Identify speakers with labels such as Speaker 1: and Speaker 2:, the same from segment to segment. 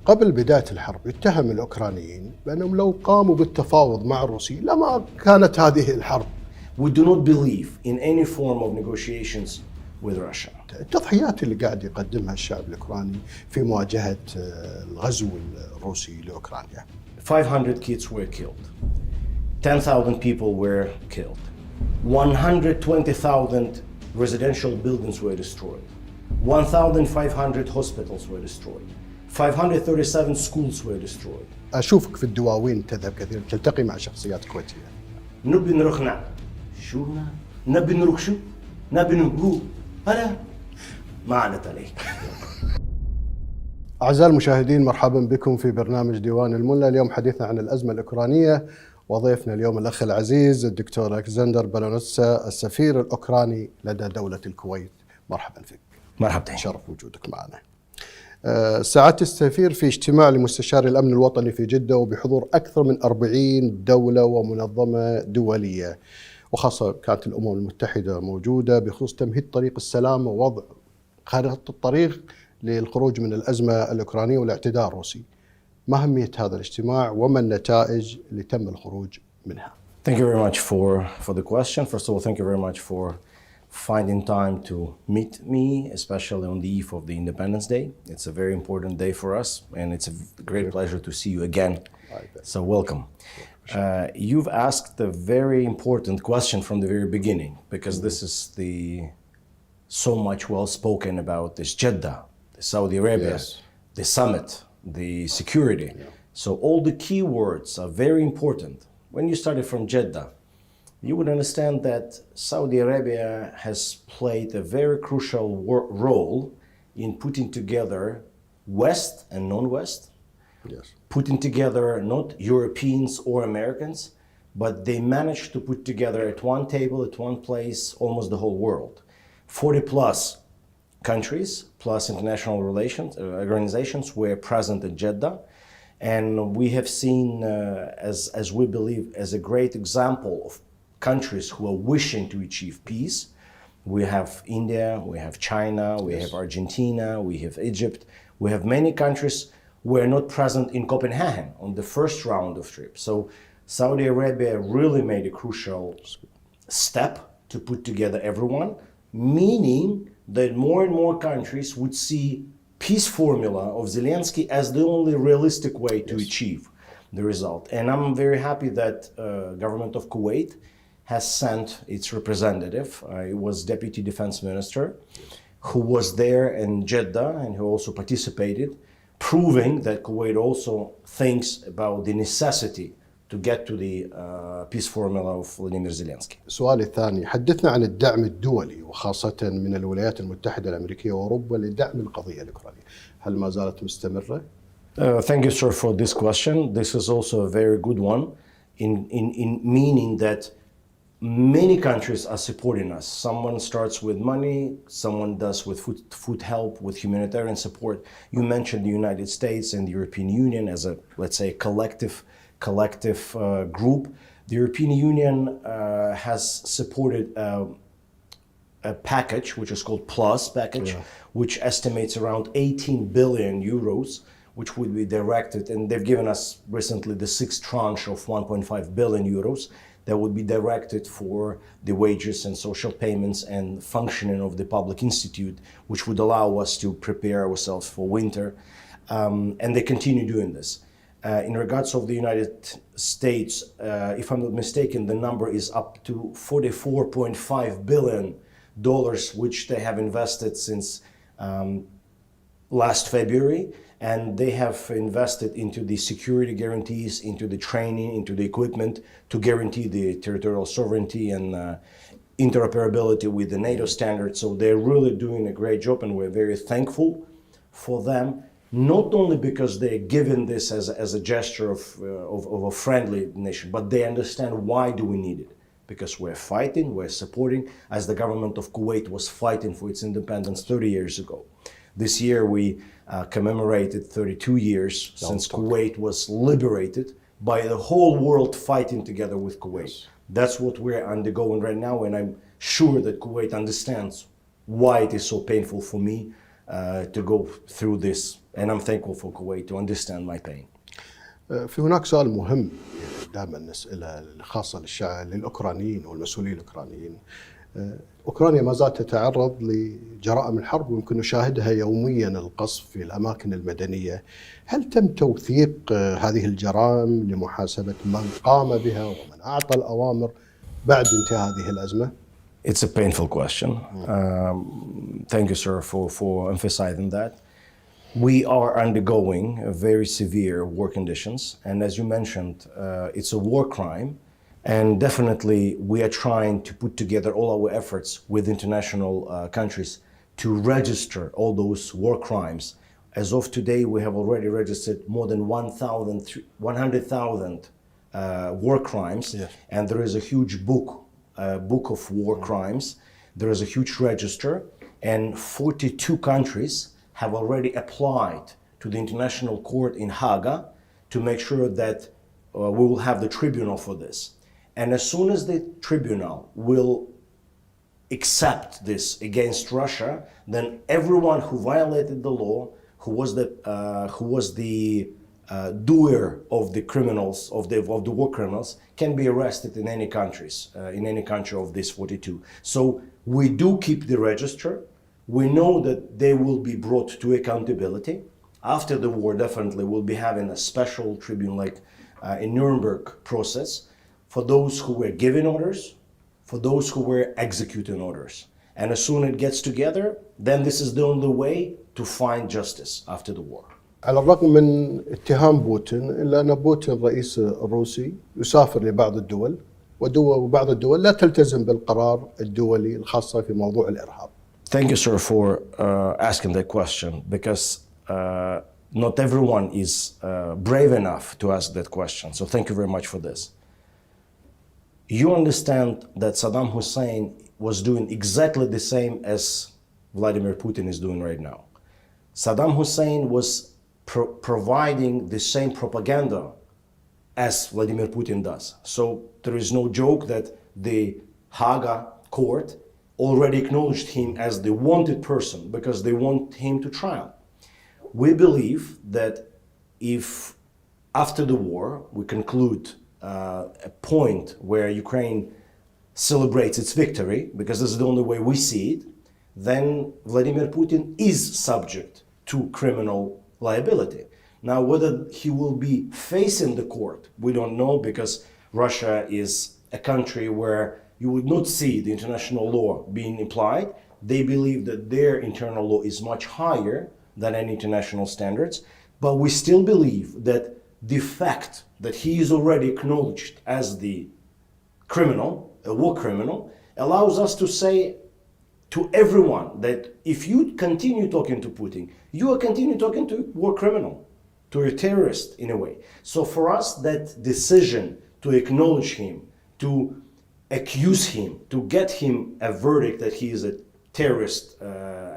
Speaker 1: قبل بداية الحرب يتهم الأوكرانيين بأنهم لو قاموا بالتفاوض مع الروسي لما كانت هذه الحرب.
Speaker 2: We do not believe in any form of negotiations with Russia.
Speaker 1: التضحيات اللي قاعد يقدمها الشعب الأوكراني في مواجهة الغزو الروسي لأوكرانيا.
Speaker 2: 500 kids were killed. 10,000 people were killed. 120,000 residential buildings were destroyed. 1,500 hospitals were destroyed. 537 schools were destroyed.
Speaker 1: أشوفك في الدواوين تذهب كثيرا تلتقي مع شخصيات كويتية.
Speaker 2: نبي نروحنا شو نبي نروح شو نبي نقول هلا ما عادت عليك.
Speaker 1: أعزائي المشاهدين، مرحبا بكم في برنامج ديوان الملا. اليوم حديثنا عن الأزمة الأوكرانية، وضيفنا اليوم الأخ العزيز الدكتور ألكسندر بلانوتسا، السفير الأوكراني لدى دولة الكويت. مرحبا فيك.
Speaker 2: مرحبا،
Speaker 1: شرف وجودك معنا. سعادة السفير في اجتماع لمستشار الأمن الوطني في جدة وبحضور أكثر من 40 دولة ومنظمة دولية، وخاصة كانت الأمم المتحدة موجودة، بخصوص تمهيد طريق السلام ووضع خارطة الطريق للخروج من الأزمة الأوكرانية والاعتداء الروسي. ما أهمية هذا الاجتماع وما النتائج اللي تم الخروج منها؟
Speaker 2: Thank you very much for the question. First of all, thank you very much for finding time to meet me, especially on the eve of the Independence Day. It's a very important day for us, and it's a great pleasure to see you again. So welcome. You've asked a very important question from the very beginning, because this is the so much well spoken about this Jeddah, the Saudi Arabia, the summit, the security. So all the key words are very important. When you started from Jeddah, you would understand that Saudi Arabia has played a very crucial role in putting together West and non-West, putting together not Europeans or Americans, but they managed to put together at one table, at one place, almost the whole world. 40 plus countries, plus international relations, organizations were present in Jeddah. And we have seen, as we believe, as a great example of countries who are wishing to achieve peace. We have India, we have China, we have Argentina, we have Egypt. We have many countries who are not present in Copenhagen on the first round of trips. So Saudi Arabia really made a crucial step to put together everyone, meaning that more and more countries would see peace formula of Zelensky as the only realistic way to achieve the result. And I'm very happy that government of Kuwait has sent its representative. It was Deputy Defense Minister who was there in Jeddah and who also participated, proving that Kuwait also thinks about the necessity to get to the peace formula of Vladimir Zelensky.
Speaker 1: سؤالي الثاني، حدثنا عن الدعم الدولي وخاصة من الولايات المتحدة الأمريكية وأوروبا لدعم القضية الأوكرانية. هل ما زالت مستمرة؟
Speaker 2: Thank you, sir, for this question. This is also a very good one in meaning that many countries are supporting us. Someone starts with money, someone does with food help, with humanitarian support. You mentioned the United States and the European Union as a, let's say, collective group. The European Union has supported a package which is called Plus package, which estimates around 18 billion euros, which would be directed, and they've given us recently the sixth tranche of 1.5 billion euros that would be directed for the wages and social payments and functioning of the public institute, which would allow us to prepare ourselves for winter. And they continue doing this. In regards of the United States, if I'm not mistaken, the number is up to $44.5 billion, which they have invested since last February. And they have invested into the security guarantees, into the training, into the equipment to guarantee the territorial sovereignty and interoperability with the NATO standards. So they're really doing a great job, and we're very thankful for them. Not only because they're given this as a gesture of a friendly nation, but they understand why do we need it. Because we're fighting, we're supporting, as the government of Kuwait was fighting for its independence 30 years ago. This year we commemorated 32 years since Kuwait was liberated by the whole world fighting together with Kuwait. That's what we're undergoing right now, and I'm sure that Kuwait understands why it is so painful for me to go through this. And I'm thankful for Kuwait to understand my pain.
Speaker 1: في هناك سؤال مهم دائما نسأله خاصة للأوكرانيين والمسؤولين الأوكرانيين. أوكرانيا ما زالت تتعرض لجرائم الحرب ويمكن نشاهدها يوميا القصف في الأماكن المدنية. هل تم توثيق هذه الجرائم لمحاسبة من قام بها ومن أعطى الأوامر بعد انتهاء هذه الأزمة؟
Speaker 2: It's a painful question. Thank you, sir, for emphasizing that. We are undergoing very severe war conditions, and as you mentioned, it's a war crime, and definitely we are trying to put together all our efforts with international countries to register all those war crimes. As of today, we have already registered more than 100,000 war crimes,
Speaker 1: yes.
Speaker 2: And there is a huge book of war crimes. There is a huge register, and 42 countries have already applied to the International Court in Haga to make sure that we will have the tribunal for this. And as soon as the tribunal will accept this against Russia, then everyone who violated the law, who was the doer of the criminals, of the war criminals, can be arrested in any country of these 42. So we do keep the register. We know that they will be brought to accountability. After the war, definitely we'll be having a special tribunal like in Nuremberg process for those who were giving orders, for those who were executing orders. And as soon as it gets together, then this is the only way to find justice after the war.
Speaker 1: على الرغم من اتهام بوتين إلا أن بوتين الرئيس الروسي يسافر لبعض الدول وبعض الدول لا تلتزم بالقرار الدولي الخاصة في موضوع الإرهاب.
Speaker 2: Thank you, sir, for asking that question, because not everyone is brave enough to ask that question. So thank you very much for this. You understand that Saddam Hussein was doing exactly the same as Vladimir Putin is doing right now. Saddam Hussein was providing the same propaganda as Vladimir Putin does. So there is no joke that the Haga court already acknowledged him as the wanted person because they want him to trial. We believe that if after the war we conclude a point where Ukraine celebrates its victory, because this is the only way we see it, then Vladimir Putin is subject to criminal liability. Now, whether he will be facing the court, we don't know, because Russia is a country where you would not see the international law being applied. They believe that their internal law is much higher than any international standards. But we still believe that the fact that he is already acknowledged as the criminal, a war criminal, allows us to say to everyone that if you continue talking to Putin, you are continue talking to war criminal, to a terrorist in a way. So for us, that decision to acknowledge him, to accuse him, to get him a verdict that he is a terrorist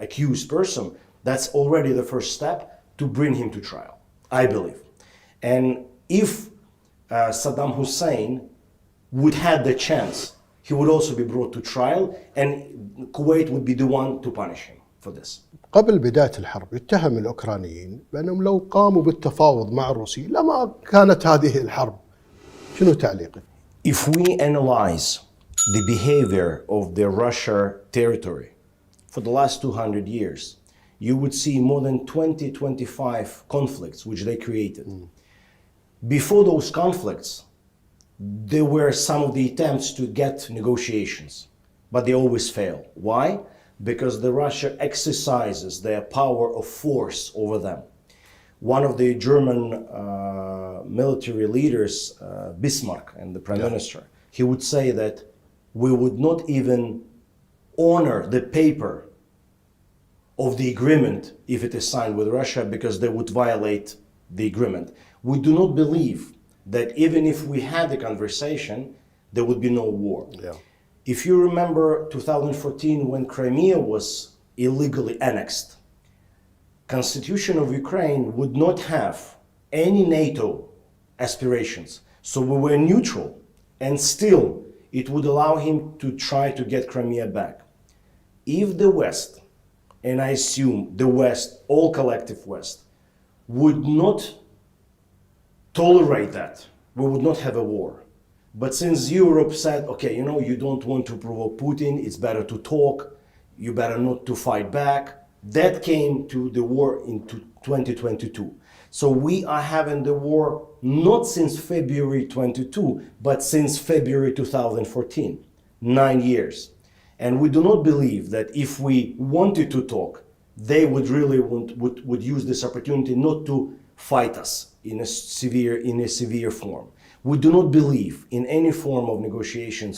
Speaker 2: accused person, that's already the first step to bring him to trial, I believe. And if Saddam Hussein would have the chance, he would also be brought to trial, and Kuwait would be the one to punish him for this.
Speaker 1: قبل بداية الحرب يتهم الأوكرانيين بأنهم لو قاموا بالتفاوض مع الروسي لما كانت هذه الحرب. شنو تعليقك؟
Speaker 2: If we analyze the behavior of the Russia territory for the last 200 years, you would see more than 20-25 conflicts which they created. Before those conflicts, there were some of the attempts to get negotiations, but they always fail. Why? Because the Russia exercises their power of force over them. One of the German military leaders, Bismarck, and the Prime Minister, he would say that we would not even honor the paper of the agreement if it is signed with Russia, because they would violate the agreement. We do not believe that even if we had the conversation, there would be no war.
Speaker 1: Yeah.
Speaker 2: If you remember 2014, when Crimea was illegally annexed, Constitution of Ukraine would not have any NATO aspirations. So we were neutral, and still it would allow him to try to get Crimea back. If the West and I assume the West, all collective West, would not tolerate that, we would not have a war. But since Europe said, okay, you don't want to provoke Putin, it's better to talk, you better not to fight back, that came to the war in 2022. So we are having the war not since February 22, but since February 2014, 9 years. And we do not believe that if we wanted to talk, they would really would use this opportunity not to fight us in a severe form. We do not believe in any form of negotiations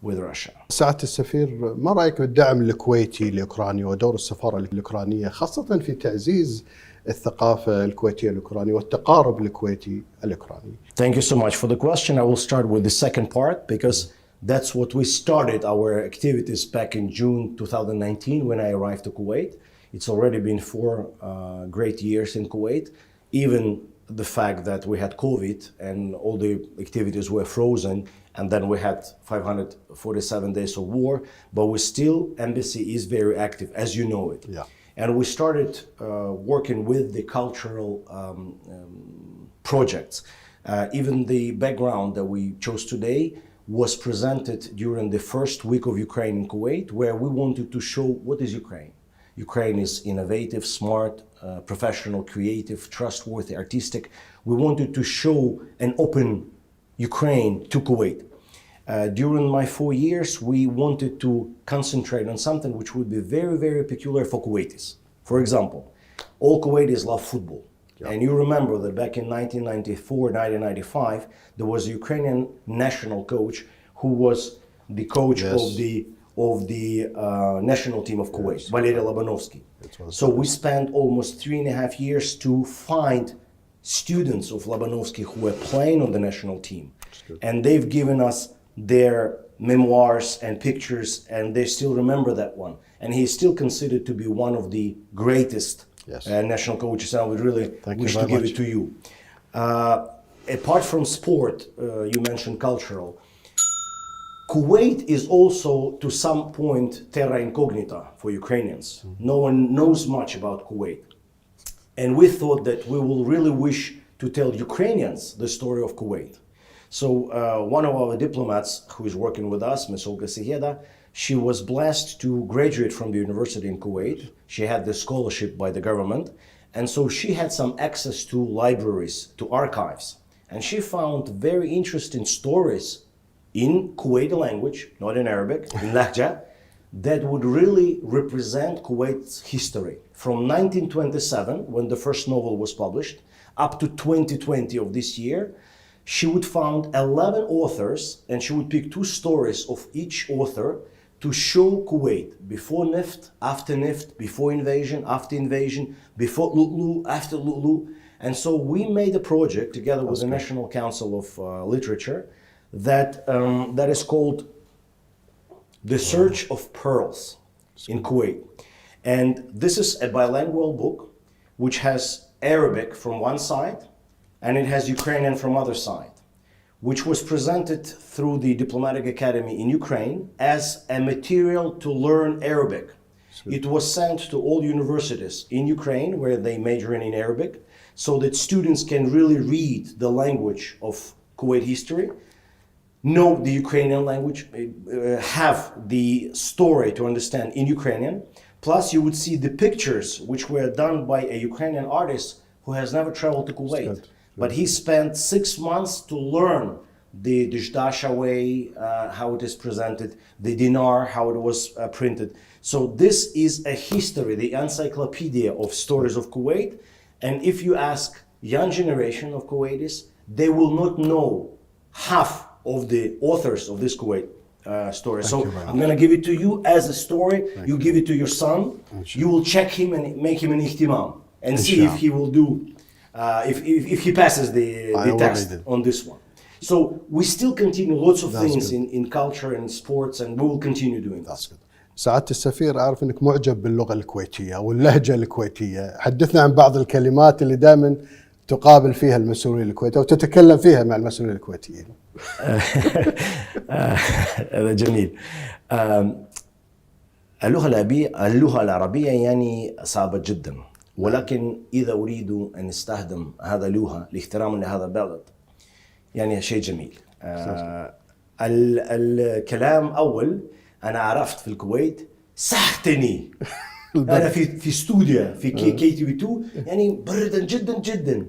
Speaker 2: with Russia.
Speaker 1: سعادة السفير، ما رأيك بالدعم الكويتي لأوكرانيا ودور السفارة الأوكرانية خاصة في تعزيز الثقافة الكويتية الأوكرانية والتقارب الكويتي الأوكراني؟
Speaker 2: Thank you so much for the question. I will start with the second part because that's what we started our activities back in June 2019 when I arrived to Kuwait. It's already been 4 great years in Kuwait. Even the fact that we had COVID and all the activities were frozen, and then we had 547 days of war, but we still, embassy is very active, as you know it.
Speaker 1: Yeah.
Speaker 2: And we started working with the cultural projects. Even the background that we chose today was presented during the first week of Ukraine in Kuwait, where we wanted to show what is Ukraine. Ukraine is innovative, smart, professional, creative, trustworthy, artistic. We wanted to show an open Ukraine to Kuwait. During my 4 years, we wanted to concentrate on something which would be very, very peculiar for Kuwaitis. For example, all Kuwaitis love football. Yeah. And you remember that back in 1994, 1995, there was a Ukrainian national coach who was the coach
Speaker 1: yes.
Speaker 2: of the national team of Kuwait, yes. Valery Lobanovsky. So we spent almost 3.5 years to find students of Lobanovsky who were playing on the national team. And they've given us their memoirs and pictures, and they still remember that one. And he's still considered to be one of the greatest yes. National coaches, and I would really wish to give it to you. Apart from sport, you mentioned cultural. Kuwait is also, to some point, terra incognita for Ukrainians. Mm-hmm. No one knows much about Kuwait. And we thought that we will really wish to tell Ukrainians the story of Kuwait. So one of our diplomats who is working with us, Ms. Oleksandr, she was blessed to graduate from the university in Kuwait. She had the scholarship by the government. And so she had some access to libraries, to archives. And she found very interesting stories in Kuwaiti language, not in Arabic, in Lahja, that would really represent Kuwait's history. From 1927, when the first novel was published, up to 2020 of this year, she would find 11 authors, and she would pick 2 stories of each author to show Kuwait before Nift, after Nift, before invasion, after invasion, before Lulu, after Lulu. And so we made a project together with the National Council of Literature that is called The Search of Pearls in Kuwait. And this is a bilingual book which has Arabic from one side and it has Ukrainian from other side, which was presented through the Diplomatic Academy in Ukraine as a material to learn Arabic. It was sent to all universities in Ukraine where they major in Arabic so that students can really read the language of Kuwait history, know the Ukrainian language, have the story to understand in Ukrainian. Plus you would see the pictures which were done by a Ukrainian artist who has never traveled to Kuwait. But he spent 6 months to learn the Jeddah way, how it is presented, the dinar, how it was printed. So this is a history, the encyclopedia of stories of Kuwait. And if you ask young generation of Kuwaitis, they will not know half of the authors of this Kuwait story. So I'm going to give it to you as a story. You give it to your son. You will check him and make him an ihtimam and see if he will do, if he passes the test on this one. So we still continue lots of things in culture and sports, and we will continue doing that.
Speaker 1: سعادة السفير، أعرف أنك معجب باللغة الكويتية واللهجة الكويتية. حدثنا عن بعض الكلمات اللي دائما تقابل فيها المسؤولين الكويتيين وتتكلم فيها مع المسؤولين الكويتيين.
Speaker 2: هذا جميل. اللغة العربية يعني صعبة جدا، ولكن إذا أريد أن أستخدم هذا اللغة لاحتراما لهذا البلد يعني شيء جميل. الكلام أول أنا عرفت في الكويت سحتني. أنا في استوديو في كي تي في 2 يعني بردا جدا جدا،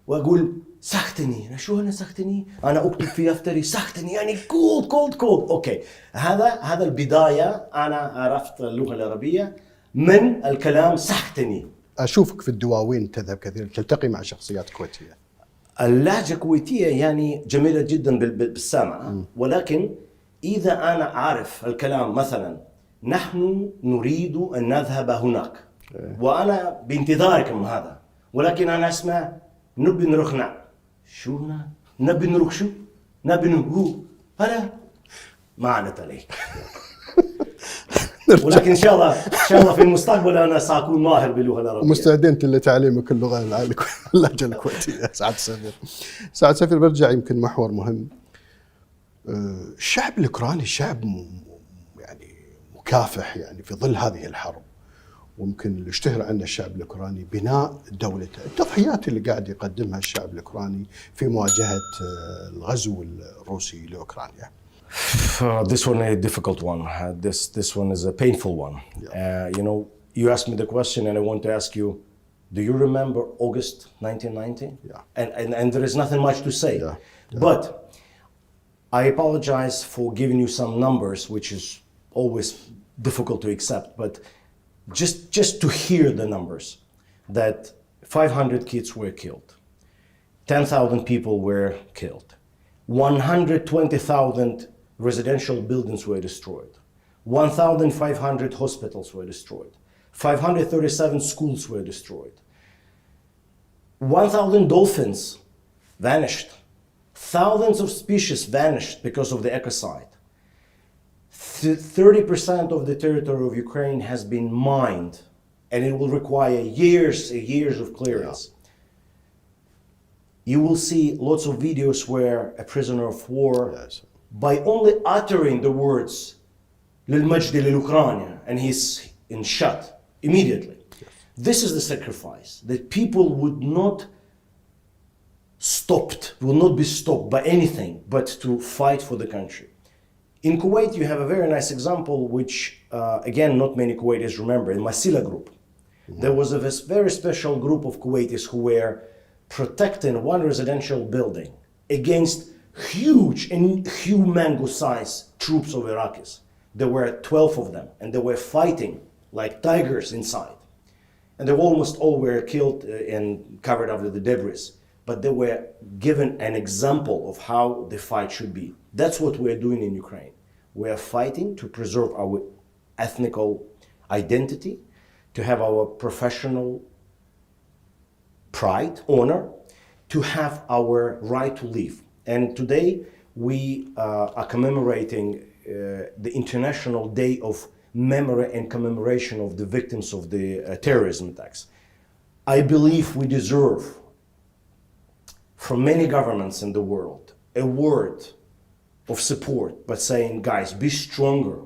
Speaker 2: وأقول سختني. أنا شو أنا سختني؟ أنا أكتب في دفتري سختني يعني كولد. أوكي، هذا البداية. أنا عرفت اللغة العربية من الكلام سختني.
Speaker 1: أشوفك في الدواوين تذهب كثيرا، تلتقي مع شخصيات كويتية.
Speaker 2: اللهجة الكويتية يعني جميلة جدا بالسمع، ولكن إذا أنا أعرف الكلام مثلا نحن نريد أن نذهب هناك وأنا بانتظاركم هذا، ولكن أنا أسمع نبي نروح شو هنا؟ نبي نروح شو؟ نبي نروح هلا ما عنت عليك. ولكن إن شاء الله في المستقبل أنا سأكون ماهر باللغة العربية.
Speaker 1: مستعدين لتعليمك اللغة اللهجة الكويتية. سعد سفير، برجع يمكن محور مهم. الشعب الأوكراني شعب يعني مكافح يعني في ظل هذه الحرب، ويمكن اللي اشتهر عنه الشعب الأوكراني بناء دولته، التضحيات اللي قاعد يقدمها الشعب الأوكراني في مواجهة الغزو الروسي لأوكرانيا.
Speaker 2: This one is a difficult one. This one is a painful one. Yeah. You asked me the question, and I want to ask you: do you remember August 1990?
Speaker 1: Yeah.
Speaker 2: And there is nothing much to say.
Speaker 1: Yeah.
Speaker 2: But I apologize for giving you some numbers, which is always difficult to accept. But just to hear the numbers, that 500 kids were killed, 10,000 people were killed, 120,000 residential buildings were destroyed, 1,500 hospitals were destroyed, 537 schools were destroyed, 1,000 dolphins vanished, thousands of species vanished because of the ecocide. 30% of the territory of Ukraine has been mined, and it will require years and years of clearance. Yeah. You will see lots of videos where a prisoner of war, yes, by only uttering the words للمجد للأوكرانيا, and he's in shot immediately. Yes. This is the sacrifice that people would not be stopped by anything but to fight for the country. In Kuwait, you have a very nice example, which again, not many Kuwaitis remember, in Masila group. Mm-hmm. There was a very special group of Kuwaitis who were protecting one residential building against huge and humongous-sized troops of Iraqis. There were 12 of them, and they were fighting like tigers inside. And they almost all were killed and covered under the debris. But they were given an example of how the fight should be. That's what we're doing in Ukraine. We are fighting to preserve our ethnical identity, to have our professional pride, honor, to have our right to live. And today we are commemorating the International Day of Memory and Commemoration of the victims of the terrorism attacks. I believe we deserve from many governments in the world a word of support, but saying, guys, be stronger,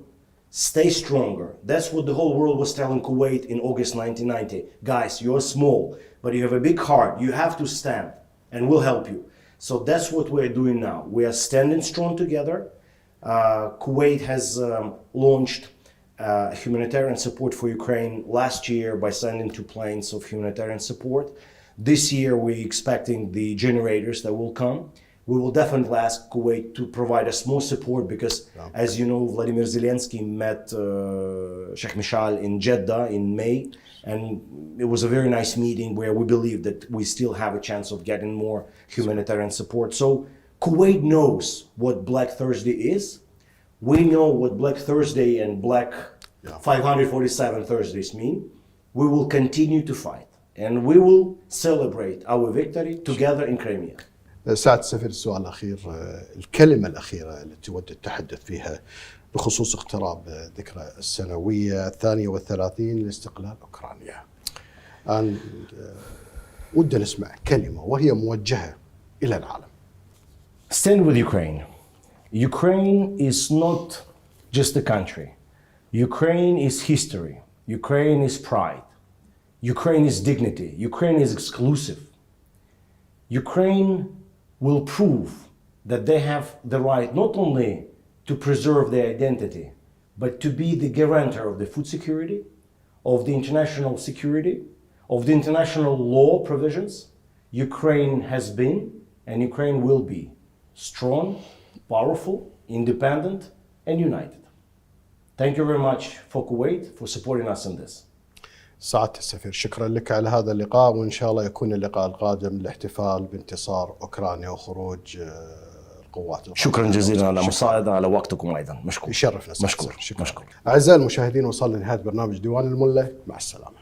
Speaker 2: stay stronger. That's what the whole world was telling Kuwait in August 1990. Guys, you're small, but you have a big heart. You have to stand, and we'll help you. So that's what we're doing now. We are standing strong together. Kuwait has launched humanitarian support for Ukraine last year by sending 2 planes of humanitarian support. This year, we're expecting the generators that will come. We will definitely ask Kuwait to provide us more support because, as you know, Vladimir Zelensky met Sheikh Mishal in Jeddah in May, and it was a very nice meeting where we believe that we still have a chance of getting more humanitarian support. So Kuwait knows what Black Thursday is. We know what Black Thursday and Black 547 Thursdays mean. We will continue to fight. And we will celebrate our victory together in Crimea.
Speaker 1: سعد السفير، السؤال الأخير، الكلمة الأخيرة التي تود التحدث فيها بخصوص اقتراب ذكرى السنوية 32 لاستقلال أوكرانيا. الآن ودنا نسمع كلمة وهي موجهة إلى العالم.
Speaker 2: Stand with Ukraine. Ukraine is not just a country. Ukraine is history. Ukraine is pride. Ukraine is dignity. Ukraine is exclusive. Ukraine will prove that they have the right not only to preserve their identity, but to be the guarantor of the food security, of the international security, of the international law provisions. Ukraine has been and Ukraine will be strong, powerful, independent, and united. Thank you very much for Kuwait for supporting us in this.
Speaker 1: سعادة السفير، شكرا لك على هذا اللقاء، وإن شاء الله يكون اللقاء القادم للاحتفال بانتصار أوكرانيا وخروج القوات.
Speaker 2: شكرا جزيلا على المساعدة، على وقتكم أيضا. مشكور.
Speaker 1: يشرفنا.
Speaker 2: مشكور.
Speaker 1: أعزائي المشاهدين، وصلنا لنهاية برنامج ديوان الملة. مع السلامة.